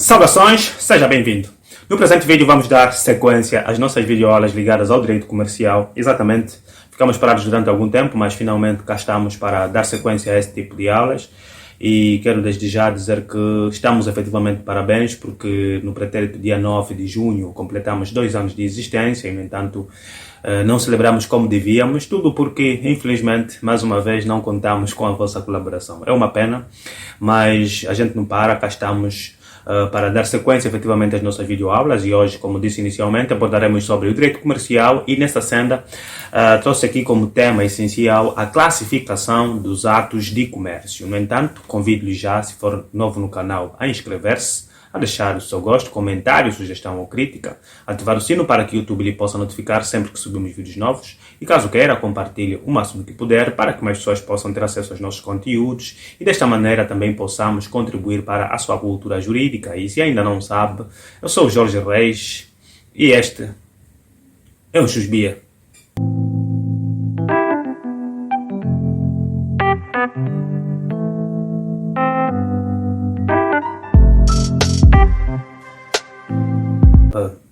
Saudações, seja bem-vindo. No presente vídeo vamos dar sequência às nossas videoaulas ligadas ao direito comercial. Exatamente, ficamos parados durante algum tempo, mas finalmente cá estamos para dar sequência a esse tipo de aulas. E quero desde já dizer que estamos efetivamente de parabéns, porque no pretérito dia 9 de junho completamos 2 anos de existência e, no entanto, não celebramos como devíamos, tudo porque, infelizmente, mais uma vez, não contamos com a vossa colaboração. É uma pena, mas a gente não para, cá estamos para dar sequência efetivamente às nossas videoaulas e hoje, como disse inicialmente, abordaremos sobre o direito comercial e nesta senda trouxe aqui como tema essencial a classificação dos atos de comércio. No entanto, convido-lhe já, se for novo no canal, a inscrever-se, a deixar o seu gosto, comentário, sugestão ou crítica, ativar o sino para que o YouTube lhe possa notificar sempre que subimos vídeos novos e, caso queira, compartilhe o máximo que puder para que mais pessoas possam ter acesso aos nossos conteúdos e desta maneira também possamos contribuir para a sua cultura jurídica. E se ainda não sabe, eu sou o Jorge Reis e este é o Chusbia.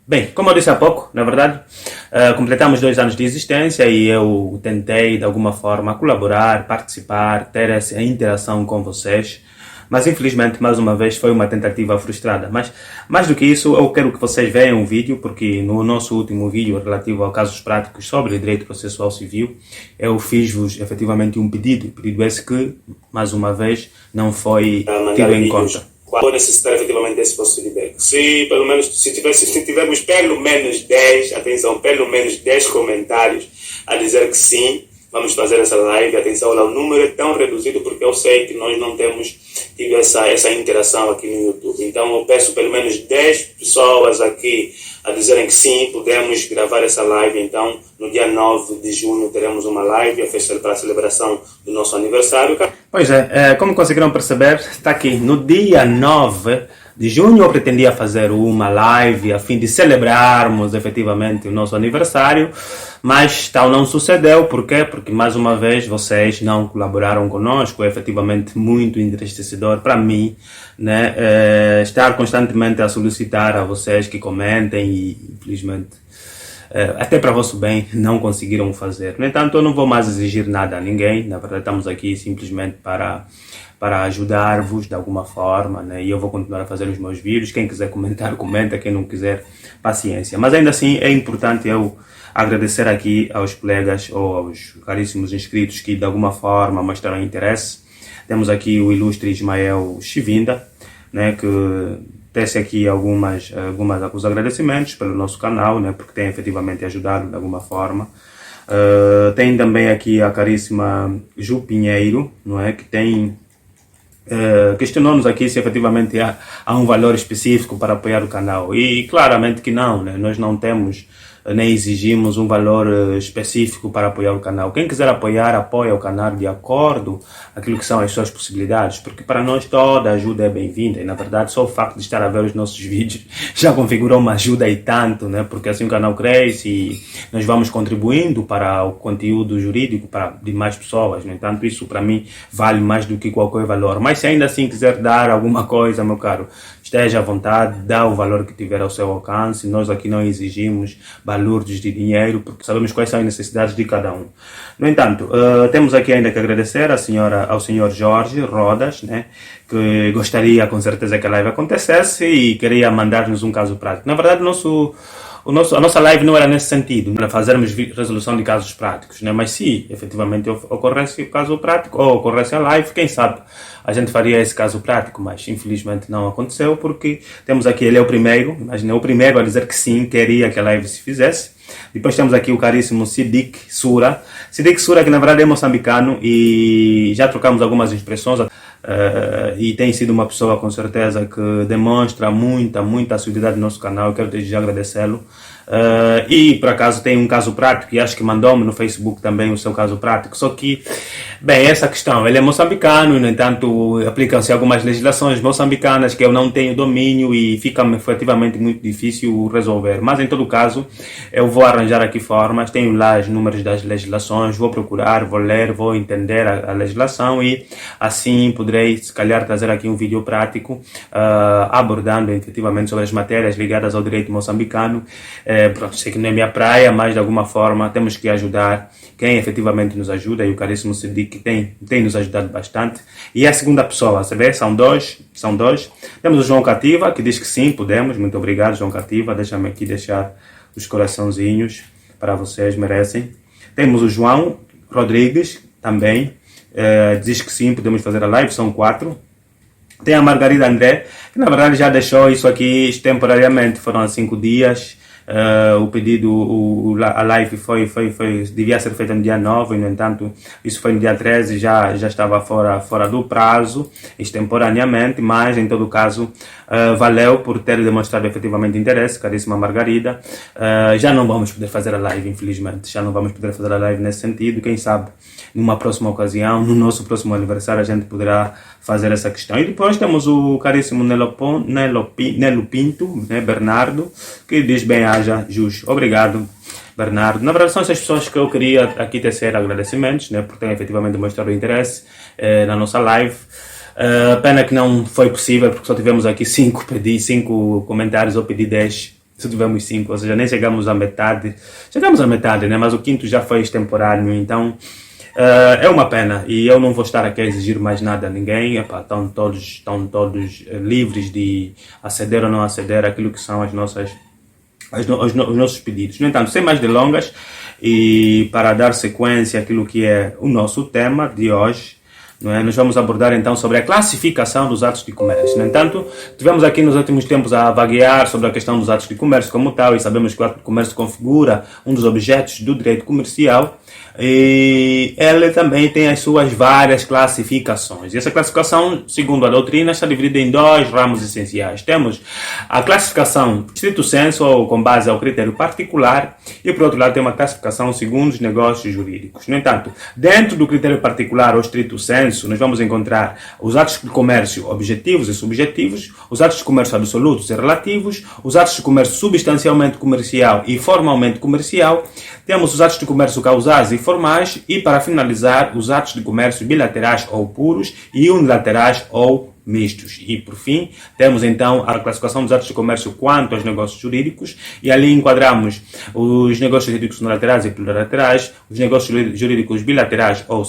Bem, como eu disse há pouco, na verdade, completamos 2 anos de existência e eu tentei, de alguma forma, colaborar, participar, ter essa interação com vocês, mas infelizmente, mais uma vez, foi uma tentativa frustrada. Mas, mais do que isso, eu quero que vocês vejam o vídeo, porque no nosso último vídeo relativo a casos práticos sobre direito processual civil, eu fiz-vos efetivamente um pedido esse que, mais uma vez, não foi tido em conta. Qual necessitar efetivamente desse vosso feedback? Se tivermos pelo menos 10, atenção, pelo menos 10 comentários a dizer que sim, vamos fazer essa live. Atenção, o número é tão reduzido porque eu sei que nós não temos tido essa interação aqui no YouTube. Então eu peço pelo menos 10 pessoas aqui a dizerem que sim, podemos gravar essa live. Então no dia 9 de junho teremos uma live para a celebração do nosso aniversário. Pois é, como conseguiram perceber, está aqui no dia 9 de junho eu pretendia fazer uma live a fim de celebrarmos efetivamente o nosso aniversário, mas tal não sucedeu. Por quê? Porque mais uma vez vocês não colaboraram conosco. É efetivamente muito entristecedor para mim, né, estar constantemente a solicitar a vocês que comentem e infelizmente até para vosso bem não conseguiram fazer. No entanto, eu não vou mais exigir nada a ninguém. Na verdade, estamos aqui simplesmente para ajudar-vos de alguma forma, né? E eu vou continuar a fazer os meus vídeos. Quem quiser comentar, comenta. Quem não quiser, paciência. Mas ainda assim é importante eu agradecer aqui aos colegas ou aos caríssimos inscritos que de alguma forma mostraram interesse. Temos aqui o ilustre Ismael Chivinda, né, que tece aqui alguns agradecimentos pelo nosso canal, né, porque tem efetivamente ajudado de alguma forma. Tem também aqui a caríssima Ju Pinheiro, não é, que tem questionou-nos aqui se efetivamente há um valor específico para apoiar o canal. E claramente que não, né? Nós não temos nem exigimos um valor específico para apoiar o canal. Quem quiser apoiar, apoia o canal de acordo com aquilo que são as suas possibilidades, porque para nós toda ajuda é bem-vinda e, na verdade, só o facto de estar a ver os nossos vídeos já configurou uma ajuda e tanto, né? Porque assim o canal cresce e nós vamos contribuindo para o conteúdo jurídico para demais pessoas. No entanto, isso para mim vale mais do que qualquer valor. Mas se ainda assim quiser dar alguma coisa, meu caro, esteja à vontade, dá o valor que tiver ao seu alcance. Nós aqui não exigimos balúrdios de dinheiro, porque sabemos quais são as necessidades de cada um. No entanto, temos aqui ainda que agradecer ao senhor Jorge Rodas, né, que gostaria com certeza que a live acontecesse e queria mandar-nos um caso prático. Na verdade, a nossa live não era nesse sentido, para fazermos resolução de casos práticos, né? Mas se efetivamente ocorresse o caso prático ou ocorresse a live, quem sabe a gente faria esse caso prático, mas infelizmente não aconteceu porque temos aqui, ele é o primeiro, imagina, o primeiro a dizer que sim, queria que a live se fizesse. Depois temos aqui o caríssimo Sidik Sura, que na verdade é moçambicano e já trocamos algumas expressões. E tem sido uma pessoa com certeza que demonstra muita assiduidade no nosso canal. Eu quero desde já agradecê-lo. E por acaso tem um caso prático, e acho que mandou-me no Facebook também o seu caso prático. Só que, bem, essa questão, ele é moçambicano, e no entanto aplicam-se algumas legislações moçambicanas que eu não tenho domínio e fica-me efetivamente muito difícil resolver. Mas em todo caso, eu vou arranjar aqui formas, tenho lá os números das legislações, vou procurar, vou ler, vou entender a legislação e assim poderei, se calhar, trazer aqui um vídeo prático abordando efetivamente sobre as matérias ligadas ao direito moçambicano. Pronto, sei que não é minha praia, mas de alguma forma temos que ajudar quem efetivamente nos ajuda, e o caríssimo Sidik tem nos ajudado bastante. E a segunda pessoa, você vê, são dois. Temos o João Cativa, que diz que sim, podemos. Muito obrigado, João Cativa. Deixa-me aqui deixar os coraçãozinhos para vocês, merecem. Temos o João Rodrigues, também, diz que sim, podemos fazer a live, são 4. Tem a Margarida André, que na verdade já deixou isso aqui temporariamente, foram 5 dias. O pedido, a live devia ser feita no dia 9, e no entanto isso foi no dia 13, já estava fora do prazo, extemporaneamente, mas em todo caso valeu por ter demonstrado efetivamente interesse, caríssima Margarida. Já não vamos poder fazer a live, infelizmente, já não vamos poder fazer a live nesse sentido. Quem sabe numa próxima ocasião, no nosso próximo aniversário, a gente poderá fazer essa questão. E depois temos o caríssimo Nelo Pinto, né, Bernardo, que diz bem haja jus. Obrigado, Bernardo. Na verdade, são essas pessoas que eu queria aqui tecer agradecimentos, né, por terem efetivamente demonstrado interesse na nossa live. Pena que não foi possível, porque só tivemos aqui 5 comentários, ou pedi 10. Se tivemos 5, ou seja, nem chegamos à metade. Chegamos à metade, né, mas o quinto já foi extemporâneo, então é uma pena, e eu não vou estar aqui a exigir mais nada a ninguém. Estão todos livres de aceder ou não aceder àquilo que são os nossos pedidos. No entanto, sem mais delongas, e para dar sequência àquilo que é o nosso tema de hoje, não é? Nós vamos abordar então sobre a classificação dos atos de comércio. No entanto, tivemos aqui nos últimos tempos a vaguear sobre a questão dos atos de comércio como tal, e sabemos que o ato de comércio configura um dos objetos do direito comercial, e ele também tem as suas várias classificações. E essa classificação, segundo a doutrina, está dividida em 2 ramos essenciais. Temos a classificação stricto sensu, ou com base ao critério particular, e por outro lado tem uma classificação segundo os negócios jurídicos. No entanto, dentro do critério particular ou stricto sensu, nós vamos encontrar os atos de comércio objetivos e subjetivos, os atos de comércio absolutos e relativos, os atos de comércio substancialmente comercial e formalmente comercial, temos os atos de comércio causais e formais, e para finalizar, os atos de comércio bilaterais ou puros e unilaterais ou mistos. E por fim, temos então a classificação dos atos de comércio quanto aos negócios jurídicos, e ali enquadramos os negócios jurídicos unilaterais e plurilaterais, os negócios jurídicos bilaterais ou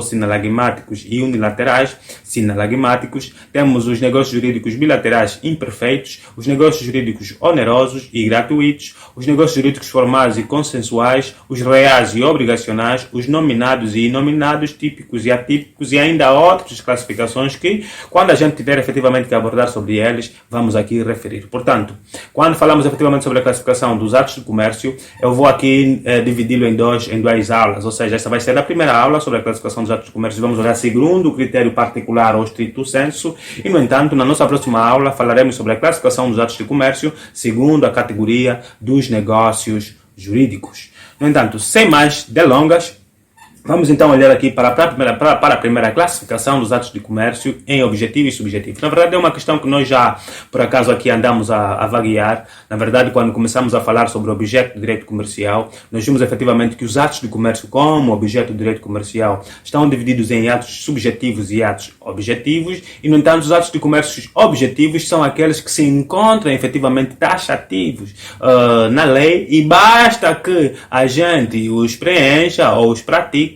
sinalagmáticos e unilaterais sinalagmáticos, temos os negócios jurídicos bilaterais imperfeitos, os negócios jurídicos onerosos e gratuitos, os negócios jurídicos formais e consensuais, os reais e obrigacionais, os nominados e inominados, típicos e atípicos, e ainda outras classificações que, quando a gente tiver efetivamente que abordar sobre eles, vamos aqui referir. Portanto, quando falamos efetivamente sobre a classificação dos atos de comércio, eu vou aqui dividi-lo em duas aulas, ou seja, essa vai ser a primeira aula sobre a classificação dos atos de comércio. Vamos olhar segundo o critério particular ou stricto sensu, e no entanto, na nossa próxima aula falaremos sobre a classificação dos atos de comércio segundo a categoria dos negócios jurídicos. No entanto, sem mais delongas, vamos então olhar aqui para a primeira classificação dos atos de comércio em objetivo e subjetivo. Na verdade, é uma questão que nós já, por acaso, aqui andamos a vaguear. Na verdade, quando começamos a falar sobre o objeto do direito comercial, nós vimos efetivamente que os atos de comércio como objeto do direito comercial estão divididos em atos subjetivos e atos objetivos, e, no entanto, os atos de comércio objetivos são aqueles que se encontram efetivamente taxativos na lei, e basta que a gente os preencha ou os pratique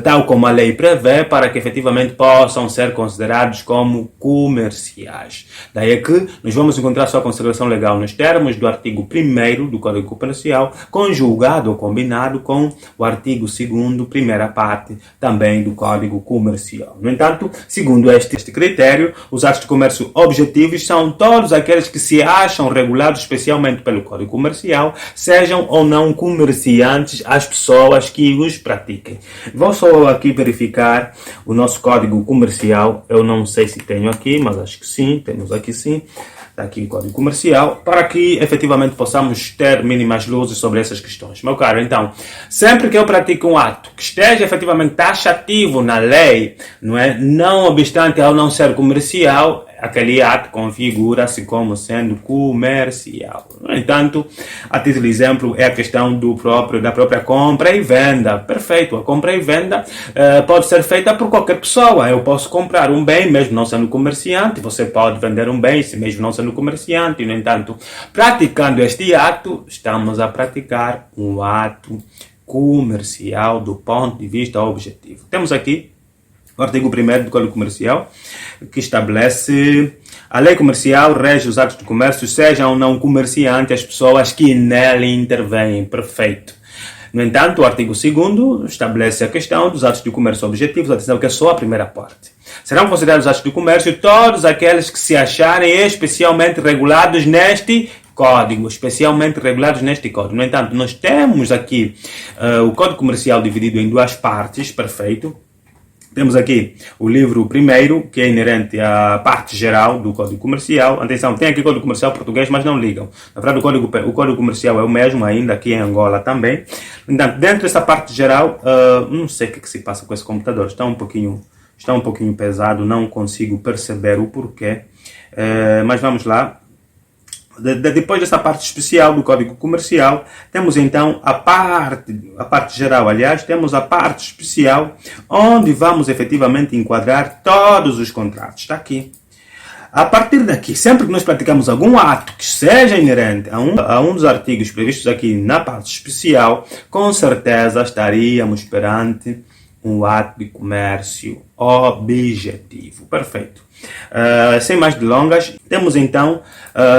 tal como a lei prevê, para que efetivamente possam ser considerados como comerciais. Daí é que nós vamos encontrar sua consideração legal nos termos do artigo 1º do Código Comercial, conjugado ou combinado com o artigo 2º, primeira parte, também do Código Comercial. No entanto, segundo este critério, os atos de comércio objetivos são todos aqueles que se acham regulados especialmente pelo Código Comercial, sejam ou não comerciantes as pessoas que os pratiquem. Vou só aqui verificar o nosso código comercial. Eu não sei se tenho aqui, mas acho que sim, temos aqui sim. está aqui o Código Comercial, para que efetivamente possamos ter mínimas luzes sobre essas questões. Meu caro, então, sempre que eu pratico um ato que esteja efetivamente taxativo na lei, não obstante ao não ser comercial, aquele ato configura-se como sendo comercial. No entanto, a título de exemplo, é a questão da própria compra e venda. Perfeito, a compra e venda pode ser feita por qualquer pessoa. Eu posso comprar um bem, mesmo não sendo comerciante, você pode vender um bem, mesmo não sendo comerciante. No entanto, praticando este ato, estamos a praticar um ato comercial do ponto de vista objetivo. Temos aqui o artigo 1º do Código Comercial, que estabelece: a lei comercial rege os atos de comércio, sejam ou não comerciantes as pessoas que nele intervêm. Perfeito. No entanto, o artigo 2º estabelece a questão dos atos de comércio objetivos, atenção que é só a primeira parte. Serão considerados atos de comércio todos aqueles que se acharem especialmente regulados neste Código, especialmente regulados neste Código. No entanto, nós temos aqui o Código Comercial dividido em duas partes, perfeito. Temos aqui o livro primeiro, que é inerente à parte geral do Código Comercial. Atenção, tem aqui Código Comercial português, mas não ligam. Na verdade, o Código Comercial é o mesmo ainda aqui em Angola também. Então, dentro dessa parte geral, não sei o que se passa com esse computador. Está um pouquinho pesado, não consigo perceber o porquê. Mas vamos lá. Depois dessa parte especial do Código Comercial, temos então a parte geral, aliás, temos a parte especial, onde vamos efetivamente enquadrar todos os contratos. Está aqui. A partir daqui, sempre que nós praticamos algum ato que seja inerente a um dos artigos previstos aqui na parte especial, com certeza estaríamos perante um ato de comércio objetivo. Perfeito. Sem mais delongas, temos então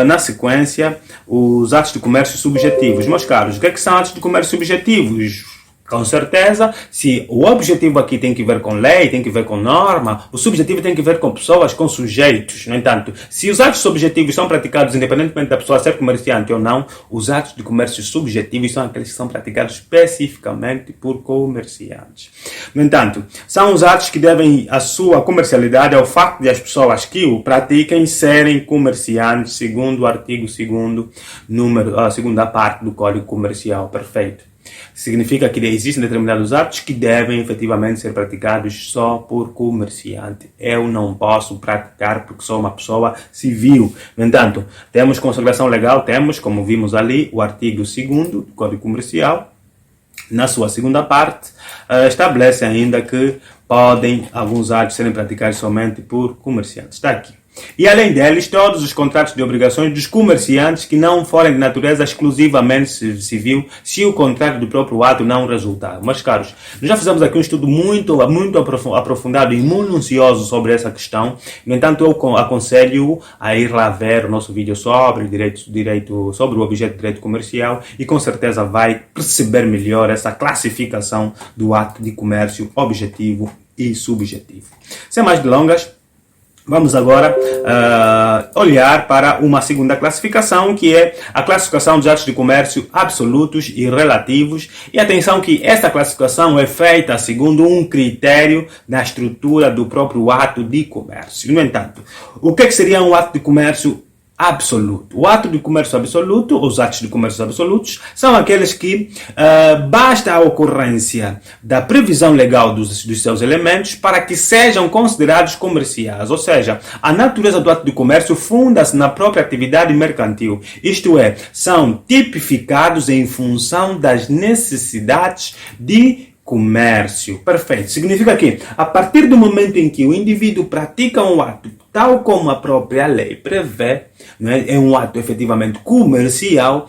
na sequência os atos de comércio subjetivos. Meus caros, o que são atos de comércio subjetivos? Com certeza, se o objetivo aqui tem que ver com lei, tem que ver com norma, o subjetivo tem que ver com pessoas, com sujeitos. No entanto, se os atos subjetivos são praticados independentemente da pessoa ser comerciante ou não, os atos de comércio subjetivos são aqueles que são praticados especificamente por comerciantes. No entanto, são os atos que devem a sua comercialidade ao facto de as pessoas que o pratiquem serem comerciantes, segundo o artigo 2º, a segunda parte do Código Comercial. Perfeito. Significa que existem determinados atos que devem efetivamente ser praticados só por comerciante. Eu não posso praticar porque sou uma pessoa civil. No entanto, temos consagração legal, temos, como vimos ali, o artigo 2º do Código Comercial. Na sua segunda parte, estabelece ainda que podem alguns atos serem praticados somente por comerciantes. Está aqui. E além deles, todos os contratos de obrigações dos comerciantes que não forem de natureza exclusivamente civil, se o contrato do próprio ato não resultar. Meus caros, nós já fizemos aqui um estudo muito aprofundado e minucioso sobre essa questão. No entanto, eu aconselho a ir lá ver o nosso vídeo sobre sobre o objeto de direito comercial e com certeza vai perceber melhor essa classificação do ato de comércio objetivo e subjetivo. Sem mais delongas, vamos agora olhar para uma segunda classificação, que é a classificação dos atos de comércio absolutos e relativos. E atenção que esta classificação é feita segundo um critério na estrutura do próprio ato de comércio. No entanto, o que seria um ato de comércio absoluto? O ato de comércio absoluto, os atos de comércio absolutos, são aqueles que basta a ocorrência da previsão legal dos seus elementos para que sejam considerados comerciais. Ou seja, a natureza do ato de comércio funda-se na própria atividade mercantil. Isto é, são tipificados em função das necessidades de comércio. Perfeito. Significa que, a partir do momento em que o indivíduo pratica um ato tal como a própria lei prevê, é um ato efetivamente comercial,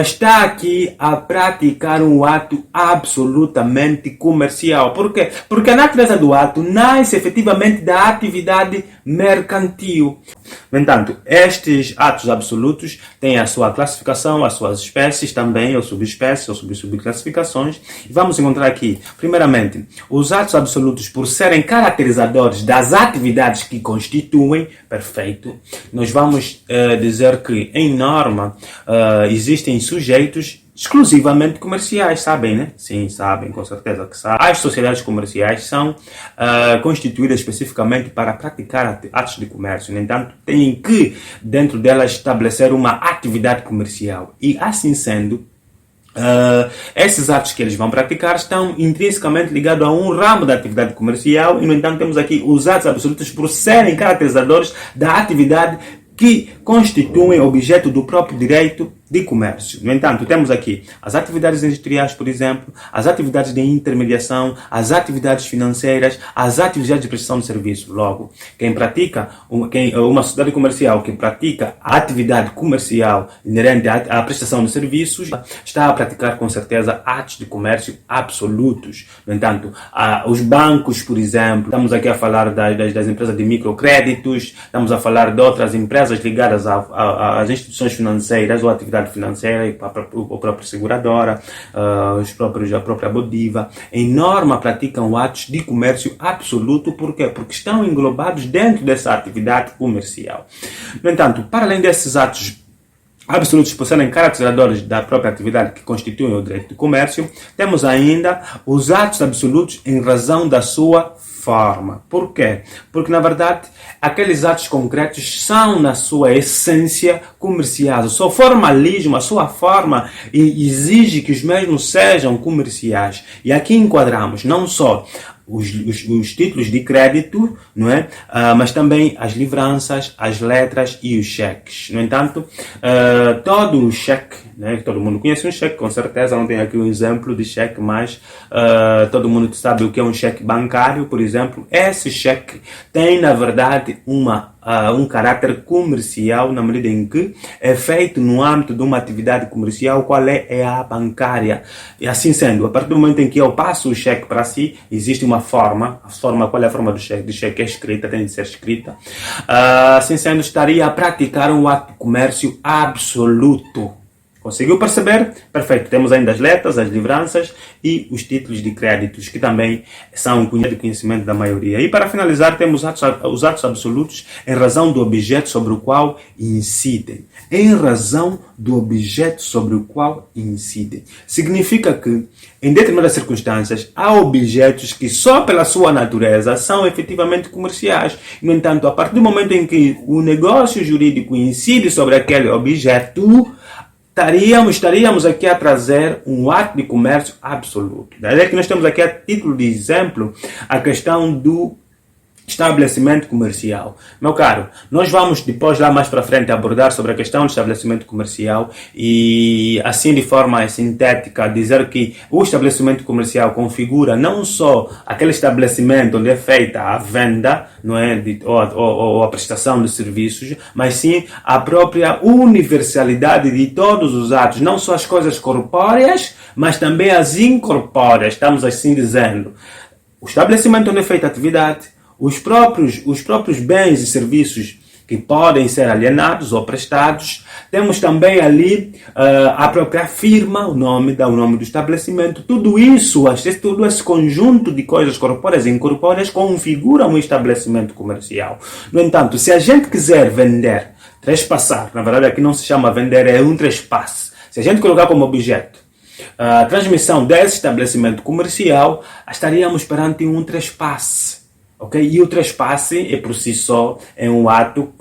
está aqui a praticar um ato absolutamente comercial. Por quê? Porque a natureza do ato nasce efetivamente da atividade mercantil. No entanto, estes atos absolutos têm a sua classificação, as suas espécies também, ou subespécies, ou subclassificações. E vamos encontrar aqui, primeiramente, os atos absolutos por serem caracterizadores das atividades que constituem, perfeito. Nós vamos dizer que, em norma, existem sujeitos exclusivamente comerciais, sabem, né? Sim, sabem, com certeza que sabem. As sociedades comerciais são constituídas especificamente para praticar atos de comércio. No entanto, têm que, dentro delas, estabelecer uma atividade comercial. E, assim sendo, esses atos que eles vão praticar estão intrinsecamente ligados a um ramo da atividade comercial e, no entanto, temos aqui os atos absolutos por serem caracterizadores da atividade que constituem objeto do próprio direito de comércio. No entanto, temos aqui as atividades industriais, por exemplo, as atividades de intermediação, as atividades financeiras, as atividades de prestação de serviço. Logo, quem pratica, uma sociedade comercial que pratica a atividade comercial inerente à prestação de serviços, está a praticar com certeza atos de comércio absolutos. No entanto, os bancos, por exemplo, estamos aqui a falar das empresas de microcréditos, estamos a falar de outras empresas ligadas às instituições financeiras ou atividade financeira, a própria seguradora, a própria Bodiva, em norma praticam atos de comércio absoluto. Por quê? Porque estão englobados dentro dessa atividade comercial. No entanto, para além desses atos absolutos por serem caracterizadores da própria atividade que constituem o direito de comércio, temos ainda os atos absolutos em razão da sua forma. Por quê? Porque, na verdade, aqueles atos concretos são, na sua essência, comerciais. O seu formalismo, a sua forma, exige que os mesmos sejam comerciais. E aqui enquadramos não só os títulos de crédito, não é? Mas também as livranças, as letras e os cheques. No entanto, todo o cheque, né? Todo mundo conhece um cheque, com certeza, não tenho aqui um exemplo de cheque, mas todo mundo sabe o que é um cheque bancário, por exemplo. Esse cheque tem, na verdade, um caráter comercial, na medida em que é feito no âmbito de uma atividade comercial, qual é a bancária. E assim sendo, a partir do momento em que eu passo o cheque para si, existe uma forma. Qual é a forma do cheque? De cheque é escrita, tem de ser escrita. Assim sendo, estaria a praticar um ato de comércio absoluto. Conseguiu perceber? Perfeito. Temos ainda as letras, as livranças e os títulos de créditos, que também são de conhecimento da maioria. E para finalizar, temos os atos absolutos em razão do objeto sobre o qual incidem. Em razão do objeto sobre o qual incidem. Significa que, em determinadas circunstâncias, há objetos que só pela sua natureza são efetivamente comerciais. No entanto, a partir do momento em que o negócio jurídico incide sobre aquele objeto, estaríamos aqui a trazer um ato de comércio absoluto. Daí é que nós temos aqui a título de exemplo a questão do estabelecimento comercial. Meu caro, nós vamos depois lá mais para frente abordar sobre a questão do estabelecimento comercial e assim de forma sintética dizer que o estabelecimento comercial configura não só aquele estabelecimento onde é feita a venda, não é, ou a prestação de serviços, mas sim a própria universalidade de todos os atos, não só as coisas corpóreas, mas também as incorpóreas, estamos assim dizendo. O estabelecimento onde é feita a atividade, os próprios bens e serviços que podem ser alienados ou prestados. Temos também ali a própria firma, o nome do estabelecimento. Tudo isso, todo esse conjunto de coisas corpóreas e incorpóreas configura um estabelecimento comercial. No entanto, se a gente quiser vender, trespassar, na verdade aqui não se chama vender, é um trespasse. Se a gente colocar como objeto a transmissão desse estabelecimento comercial, estaríamos perante um trespasse. Okay? E o trespasse, por si só, é um ato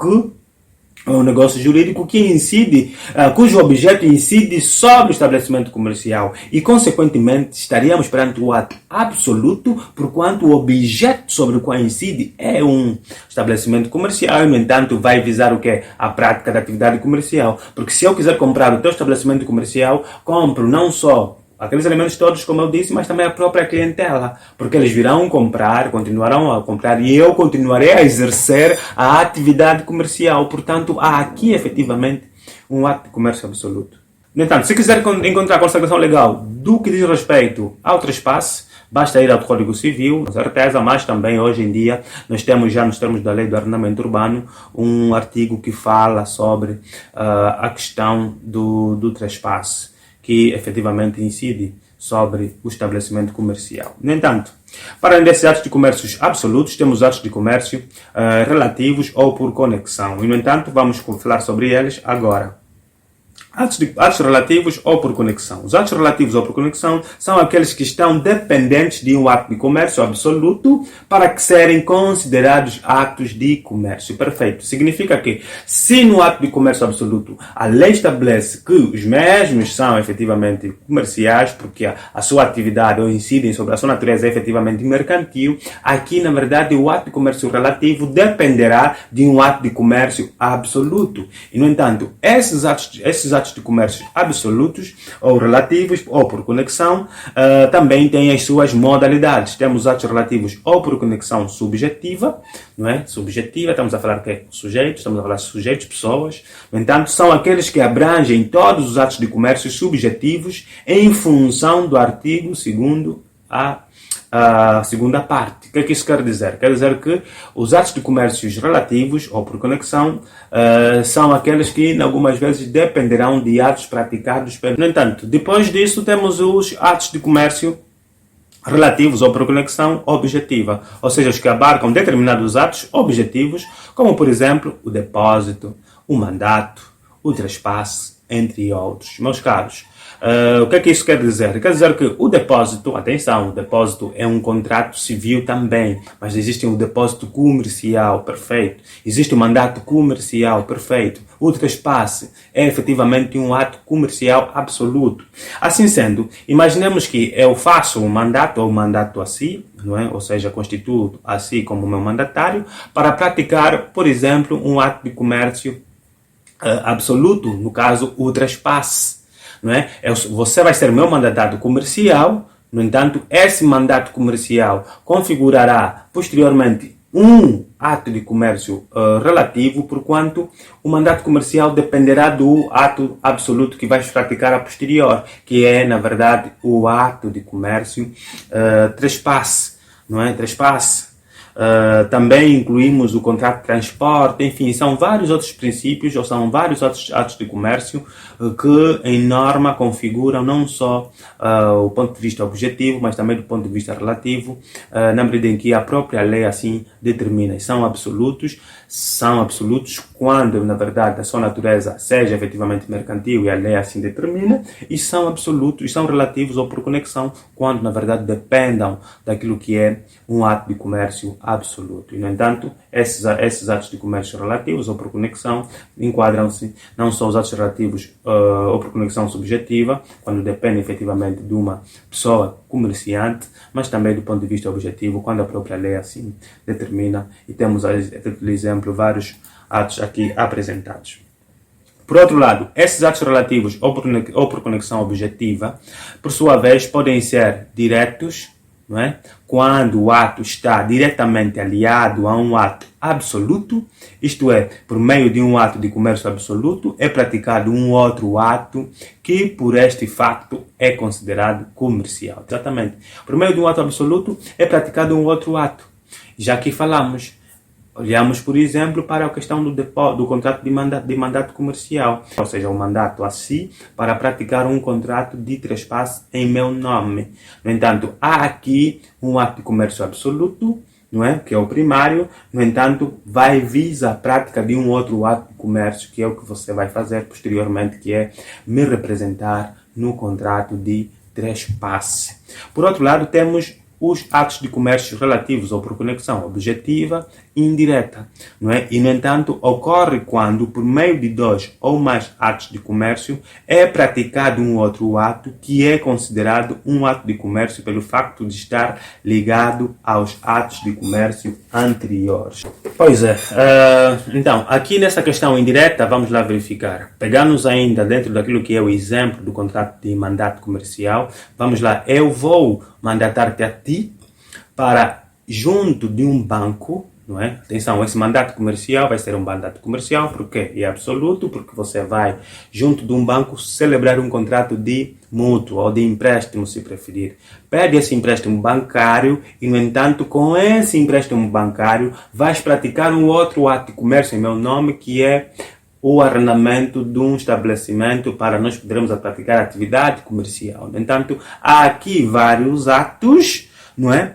é um negócio jurídico que incide, cujo objeto incide sobre o estabelecimento comercial. E, consequentemente, estaríamos perante o ato absoluto, porquanto o objeto sobre o qual incide é um estabelecimento comercial e, no entanto, vai visar o quê? A prática da atividade comercial. Porque se eu quiser comprar o teu estabelecimento comercial, compro não só aqueles elementos todos, como eu disse, mas também a própria clientela, porque eles virão comprar, continuarão a comprar e eu continuarei a exercer a atividade comercial. Portanto, há aqui efetivamente um ato de comércio absoluto. No entanto, se quiser encontrar a consagração legal do que diz respeito ao trespasse, basta ir ao Código Civil, com certeza, mas também hoje em dia nós temos já nos termos da Lei do Arrendamento Urbano um artigo que fala sobre a questão do trespasse, que efetivamente incide sobre o estabelecimento comercial. No entanto, para além desses atos de comércios absolutos, temos atos de comércio relativos ou por conexão. E, no entanto, vamos falar sobre eles agora. Atos relativos ou por conexão. Os atos relativos ou por conexão são aqueles que estão dependentes de um ato de comércio absoluto para que serem considerados atos de comércio. Perfeito. Significa que, se no ato de comércio absoluto a lei estabelece que os mesmos são efetivamente comerciais, porque a sua atividade ou incidem sobre a sua natureza é efetivamente mercantil, aqui, na verdade, o ato de comércio relativo dependerá de um ato de comércio absoluto. E, no entanto, esses atos de comércio absolutos ou relativos ou por conexão também têm as suas modalidades. Temos atos relativos ou por conexão subjetiva, não é? Subjetiva, estamos a falar que é sujeitos, estamos a falar de sujeitos, pessoas. No entanto, são aqueles que abrangem todos os atos de comércio subjetivos em função do artigo 2º a segunda parte. O que é que isso quer dizer? Quer dizer que os atos de comércios relativos ou por conexão são aqueles que, algumas vezes, dependerão de atos praticados pelo... No entanto, depois disso, temos os atos de comércio relativos ou por conexão objetiva, ou seja, os que abarcam determinados atos objetivos, como, por exemplo, o depósito, o mandato, o trespasse, entre outros. Meus caros, o que é que isso quer dizer? Quer dizer que o depósito, atenção, o depósito é um contrato civil também, mas existe um depósito comercial, perfeito. Existe um mandato comercial, perfeito. O trespasse é efetivamente um ato comercial absoluto. Assim sendo, imaginemos que eu faço um mandato ou um mandato a si, não é? Ou seja, constituo a si como meu mandatário, para praticar, por exemplo, um ato de comércio absoluto, no caso, o trespasse. Não é? Você vai ser meu mandatário comercial, no entanto, esse mandato comercial configurará posteriormente um ato de comércio relativo, porquanto o mandato comercial dependerá do ato absoluto que vais praticar a posterior, que é, na verdade, o ato de comércio trespasse, não é? Trespasse. Também incluímos o contrato de transporte, enfim, são vários outros princípios, ou são vários outros atos de comércio que, em norma, configuram não só o ponto de vista objetivo, mas também do ponto de vista relativo, na medida em que a própria lei assim determina. São absolutos quando, na verdade, a sua natureza seja efetivamente mercantil e a lei assim determina, e são absolutos, são relativos ou por conexão, quando, na verdade, dependam daquilo que é um ato de comércio absoluto. E, no entanto, esses atos de comércio relativos ou por conexão enquadram-se não só os atos relativos ou por conexão subjetiva, quando dependem efetivamente de uma pessoa comerciante, mas também do ponto de vista objetivo, quando a própria lei assim determina, e temos, a título de exemplo, vários atos aqui apresentados. Por outro lado, esses atos relativos ou por conexão objetiva, por sua vez, podem ser diretos, não é? Quando o ato está diretamente aliado a um ato absoluto, isto é, por meio de um ato de comércio absoluto, é praticado um outro ato que, por este facto, é considerado comercial. Exatamente. Por meio de um ato absoluto, é praticado um outro ato. Já que olhamos, por exemplo, para a questão do contrato de mandato comercial, ou seja, o mandato a si para praticar um contrato de trespasse em meu nome. No entanto, há aqui um ato de comércio absoluto, não é? Que é o primário, no entanto, vai visar a prática de um outro ato de comércio, que é o que você vai fazer posteriormente, que é me representar no contrato de trespasse. Por outro lado, temos os atos de comércio relativos ou por conexão objetiva e indireta, não é? E, no entanto, ocorre quando, por meio de dois ou mais atos de comércio, é praticado um outro ato que é considerado um ato de comércio pelo facto de estar ligado aos atos de comércio anteriores. Pois é, então, aqui nessa questão indireta, vamos lá verificar. Pegamos ainda dentro daquilo que é o exemplo do contrato de mandato comercial, vamos lá, eu vou mandatar-te a ti para, junto de um banco, não é? Atenção, esse mandato comercial vai ser um mandato comercial, porque é absoluto, porque você vai, junto de um banco, celebrar um contrato de mútuo ou de empréstimo, se preferir. Pede esse empréstimo bancário e, no entanto, com esse empréstimo bancário, vais praticar um outro ato de comércio em meu nome, que é o arrendamento de um estabelecimento para nós podermos praticar atividade comercial. No entanto, há aqui vários atos, não é?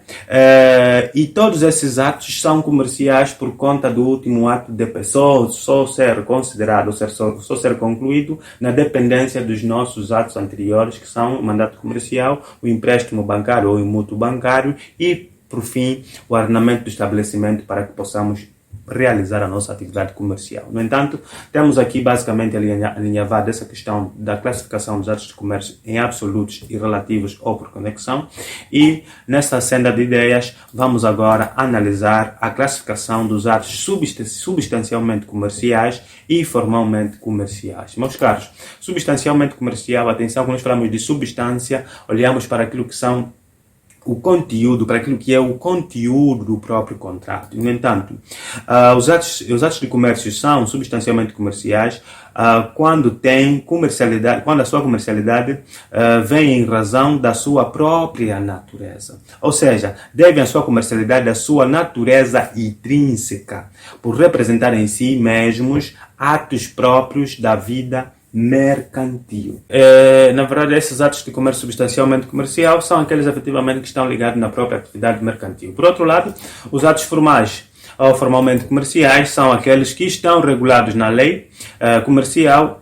E todos esses atos são comerciais por conta do último ato de pessoa só ser considerado, só ser concluído na dependência dos nossos atos anteriores, que são o mandato comercial, o empréstimo bancário ou o mútuo bancário e, por fim, o arrendamento do estabelecimento para que possamos realizar a nossa atividade comercial. No entanto, temos aqui basicamente alinhavado essa questão da classificação dos atos de comércio em absolutos e relativos ou por conexão, e nesta senda de ideias vamos agora analisar a classificação dos atos substancialmente comerciais e formalmente comerciais. Meus caros, substancialmente comercial, atenção, quando nós falamos de substância, olhamos para aquilo que são o conteúdo, para aquilo que é o conteúdo do próprio contrato. No entanto, os atos de comércio são substancialmente comerciais quando tem comercialidade, quando a sua comercialidade vem em razão da sua própria natureza. Ou seja, devem a sua comercialidade à sua natureza intrínseca, por representar em si mesmos atos próprios da vida mercantil. Na verdade, esses atos de comércio substancialmente comercial são aqueles efetivamente que estão ligados na própria atividade mercantil. Por outro lado, os atos formais ou formalmente comerciais são aqueles que estão regulados na lei comercial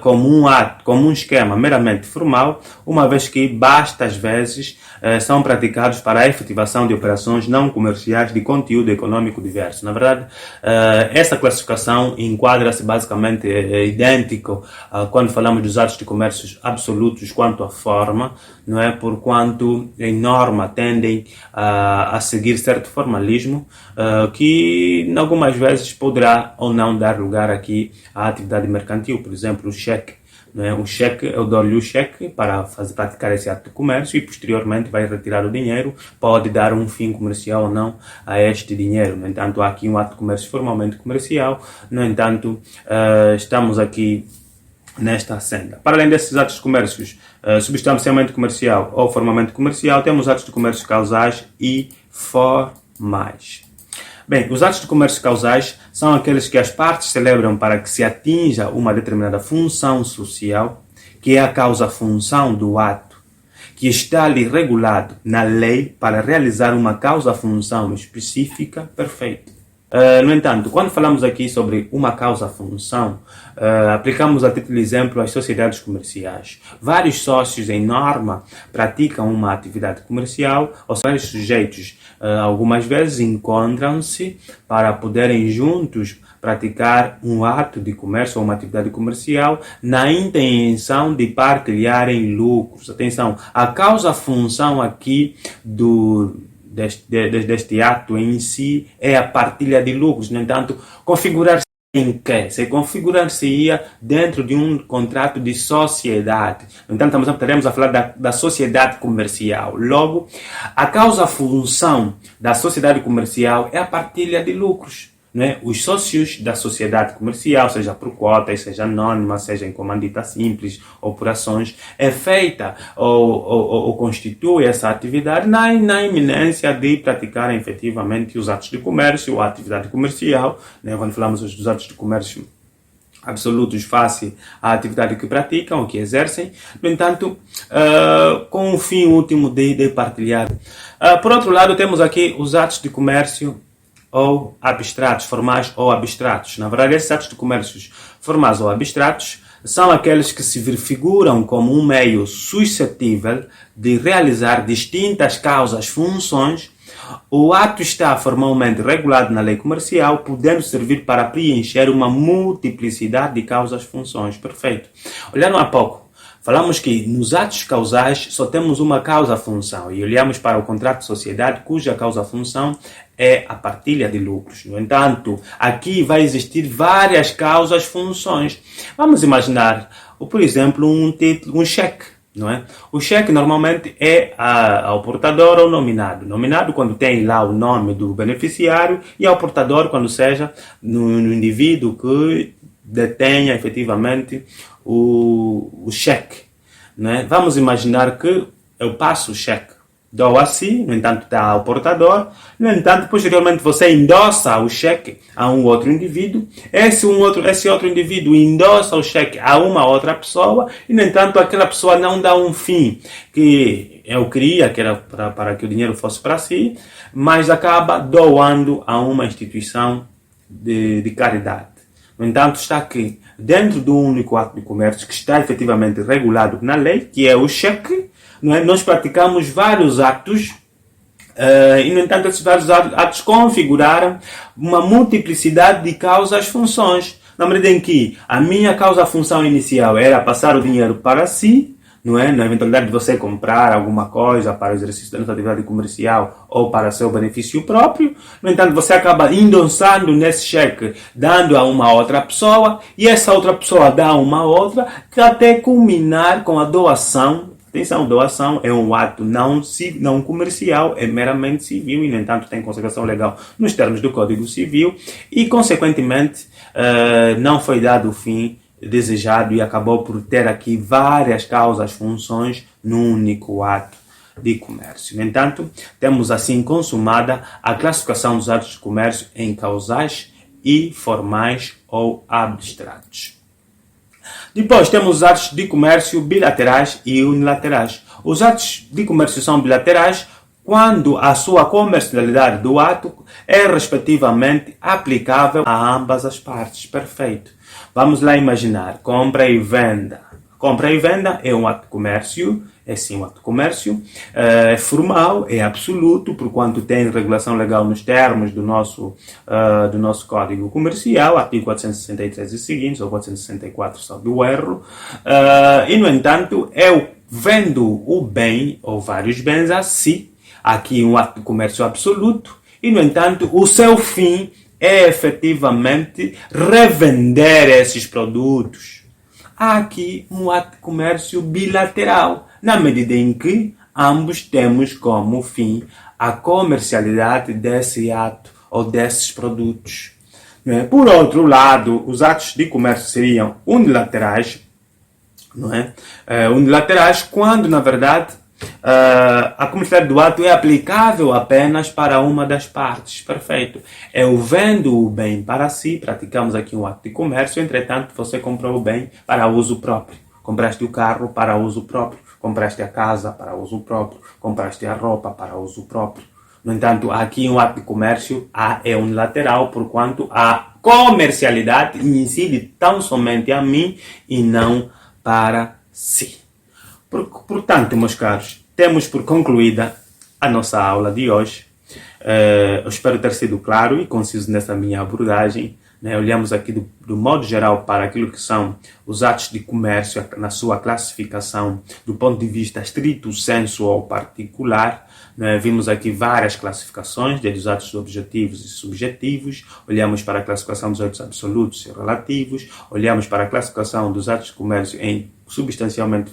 como um ato, como um esquema meramente formal, uma vez que basta às vezes são praticados para a efetivação de operações não comerciais de conteúdo econômico diverso. Na verdade, essa classificação enquadra-se basicamente idêntico quando falamos dos atos de comércios absolutos quanto à forma, não é? Porquanto, em norma, tendem a seguir certo formalismo que, algumas vezes, poderá ou não dar lugar aqui à atividade mercantil. Por exemplo, o cheque. O cheque, eu dou-lhe o cheque para praticar esse ato de comércio e posteriormente vai retirar o dinheiro, pode dar um fim comercial ou não a este dinheiro. No entanto, há aqui um ato de comércio formalmente comercial, no entanto, estamos aqui nesta senda. Para além desses atos de comércios substancialmente comercial ou formalmente comercial, temos atos de comércio causais e formais. Bem, os atos de comércio causais são aqueles que as partes celebram para que se atinja uma determinada função social, que é a causa-função do ato, que está ali regulado na lei para realizar uma causa-função específica perfeita. No entanto, quando falamos aqui sobre uma causa-função, aplicamos a título de exemplo as sociedades comerciais. Vários sócios, em norma, praticam uma atividade comercial, ou vários sujeitos, algumas vezes, encontram-se para poderem juntos praticar um ato de comércio ou uma atividade comercial na intenção de partilharem lucros. Atenção, a causa-função aqui deste ato em si é a partilha de lucros. No entanto, configurar-se em que? Se configurar-se-ia dentro de um contrato de sociedade. No entanto, estaremos a falar da sociedade comercial. Logo, a causa-função da sociedade comercial é a partilha de lucros. Né? Os sócios da sociedade comercial, seja por cotas, seja anônima, seja em comandita simples ou por ações, é feita ou constitui essa atividade na iminência de praticarem efetivamente os atos de comércio ou a atividade comercial. Né? Quando falamos dos atos de comércio absolutos face à atividade que praticam ou que exercem, no entanto, com o fim último de partilhar. Por outro lado, temos aqui os atos de comércio ou abstratos, formais ou abstratos. Na verdade, esses atos de comércios formais ou abstratos são aqueles que se figuram como um meio suscetível de realizar distintas causas, funções. O ato está formalmente regulado na lei comercial, podendo servir para preencher uma multiplicidade de causas, funções. Perfeito. Olhando há pouco, falamos que nos atos causais só temos uma causa-função e olhamos para o contrato de sociedade cuja causa-função é a partilha de lucros. No entanto, aqui vai existir várias causas-funções. Vamos imaginar, por exemplo, um cheque. Não é? O cheque normalmente é ao portador ou nominado. Nominado quando tem lá o nome do beneficiário e ao portador quando seja no indivíduo que detenha efetivamente o cheque. Não é? Vamos imaginar que eu passo o cheque, dou assim, no entanto está ao portador, no entanto posteriormente você endossa o cheque a um outro indivíduo, esse outro indivíduo endossa o cheque a uma outra pessoa e no entanto aquela pessoa não dá um fim que eu queria que era para que o dinheiro fosse para si, mas acaba doando a uma instituição de caridade. No entanto, está aqui, dentro do único ato de comércio que está efetivamente regulado na lei, que é o cheque, não é? Nós praticamos vários atos e, no entanto, esses vários atos configuraram uma multiplicidade de causas-funções, na medida em que a minha causa-função inicial era passar o dinheiro para si, não é? Na eventualidade de você comprar alguma coisa para o exercício da nossa atividade comercial ou para seu benefício próprio. No entanto, você acaba endossando nesse cheque, dando a uma outra pessoa, e essa outra pessoa dá a uma outra, que até culminar com a doação. Atenção, doação é um ato não comercial, é meramente civil e, no entanto, tem consagração legal nos termos do Código Civil e, consequentemente, não foi dado o fim desejado e acabou por ter aqui várias causas, funções num único ato de comércio. No entanto, temos assim consumada a classificação dos atos de comércio em causais e formais ou abstratos. Depois temos os atos de comércio bilaterais e unilaterais. Os atos de comércio são bilaterais quando a sua comercialidade do ato é respectivamente aplicável a ambas as partes. Perfeito. Vamos lá imaginar, compra e venda. Compra e venda é um ato de comércio, é sim um ato de comércio, é formal, é absoluto, porquanto tem regulação legal nos termos do nosso Código Comercial, artigo 463 e seguintes, ou 464, salvo erro, e, no entanto, eu vendo o bem, ou vários bens a si, aqui um ato de comércio absoluto, e, no entanto, o seu fim é efetivamente revender esses produtos. Há aqui um ato de comércio bilateral, na medida em que ambos temos como fim a comercialidade desse ato ou desses produtos. Por outro lado, os atos de comércio seriam unilaterais, não é? Unilaterais quando, na verdade, a comercialidade do ato é aplicável apenas para uma das partes. Perfeito. Eu vendo o bem para si, praticamos aqui um ato de comércio, entretanto você comprou o bem para uso próprio. Compraste o carro para uso próprio, compraste a casa para uso próprio, compraste a roupa para uso próprio. No entanto, aqui um ato de comércio é unilateral, porquanto a comercialidade incide tão somente a mim e não para si. Portanto, meus caros, temos por concluída a nossa aula de hoje. Eu espero ter sido claro e conciso nessa minha abordagem. Olhamos aqui do modo geral para aquilo que são os atos de comércio na sua classificação do ponto de vista estrito sensu ou particular. Vimos aqui várias classificações, desde os atos objetivos e subjetivos, olhamos para a classificação dos atos absolutos e relativos, olhamos para a classificação dos atos de comércio em substancialmente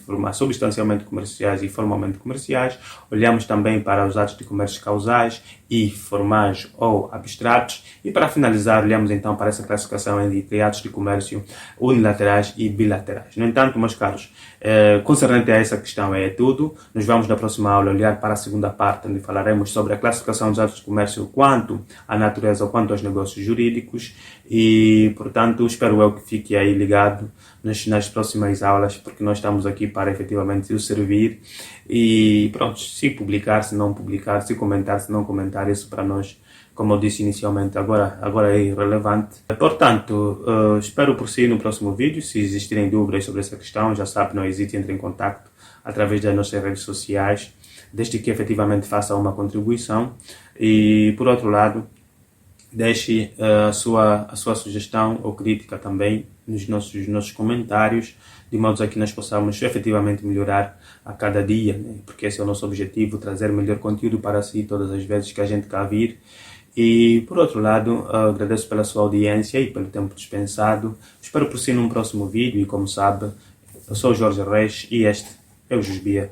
comerciais e formalmente comerciais, olhamos também para os atos de comércio causais e formais ou abstratos, e para finalizar olhamos então para essa classificação entre atos de comércio unilaterais e bilaterais. No entanto, meus caros, concernente a essa questão é tudo. Nos vamos na próxima aula olhar para a segunda parte, onde falaremos sobre a classificação dos atos de comércio quanto à natureza ou quanto aos negócios jurídicos, e portanto espero eu que fique aí ligado nas próximas aulas, porque nós estamos aqui para efetivamente o servir. E pronto, se publicar, se não publicar, se comentar, se não comentar, isso para nós, como eu disse inicialmente, agora é irrelevante. Portanto, espero por si no próximo vídeo. Se existirem dúvidas sobre essa questão, já sabe, não hesite, entre em contato através das nossas redes sociais, desde que efetivamente faça uma contribuição. E por outro lado, deixe a sua sugestão ou crítica também nos nossos comentários, de modo a que nós possamos efetivamente melhorar a cada dia, né? Porque esse é o nosso objetivo, trazer melhor conteúdo para si todas as vezes que a gente cá vir. E, por outro lado, agradeço pela sua audiência e pelo tempo dispensado. Espero por si num próximo vídeo e, como sabe, eu sou o Jorge Reis e este é o Jusbia.